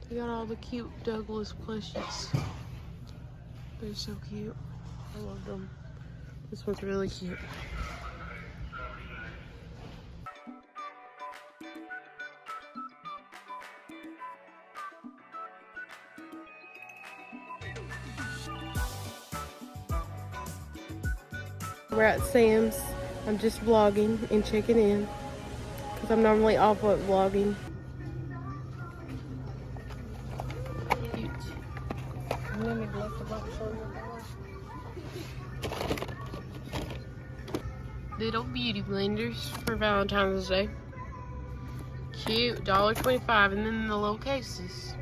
We got all the cute Douglas plushies. They're so cute. I love them. This one's really cute. We're at Sam's. I'm just vlogging and checking in because I'm normally off of vlogging. Cute. Little beauty blenders for Valentine's Day. Cute, $1.25, and then the little cases.